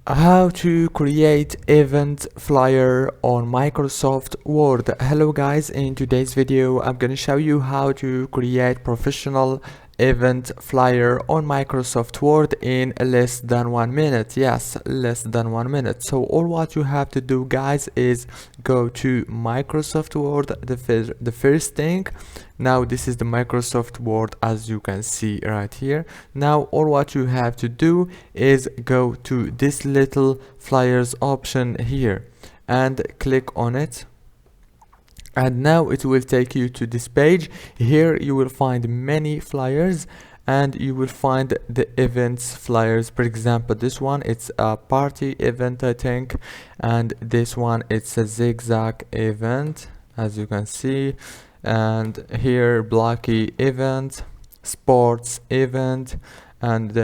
How to create event flyer on Microsoft Word. Hello guys, in today's video I'm going to show you how to create professional event flyer on Microsoft Word in less than 1 minute. Yes, less than 1 minute. So all what you have to do guys is go to Microsoft Word, the first thing. Now this is the Microsoft Word as you can see right here. Now all what you have to do is go to this little flyers option here and click on it, and now it will take you to this page. Here you will find many flyers and you will find the events flyers. For example, this one, it's a party event I think, and this one, it's a zigzag event as you can see, and here blocky event, sports event, and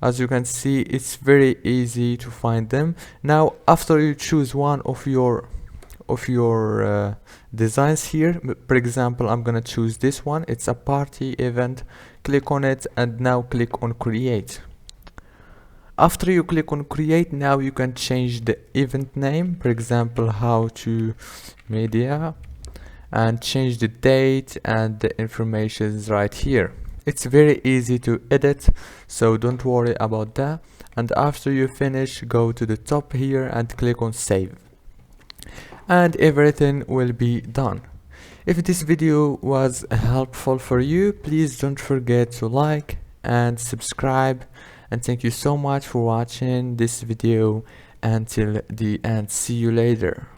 as you can see it's very easy to find them. Now after you choose one of your designs here, for example I'm gonna choose this one, it's a party event. Click on it and now click on create. After you click on create, now you can change the event name, for example how to media, and change the date, and the information is right here. It's very easy to edit, so don't worry about that. And after you finish, go to the top here and click on save, and everything will be done. If this video was helpful for you, please don't forget to like and subscribe, and thank you so much for watching this video until the end. See you later.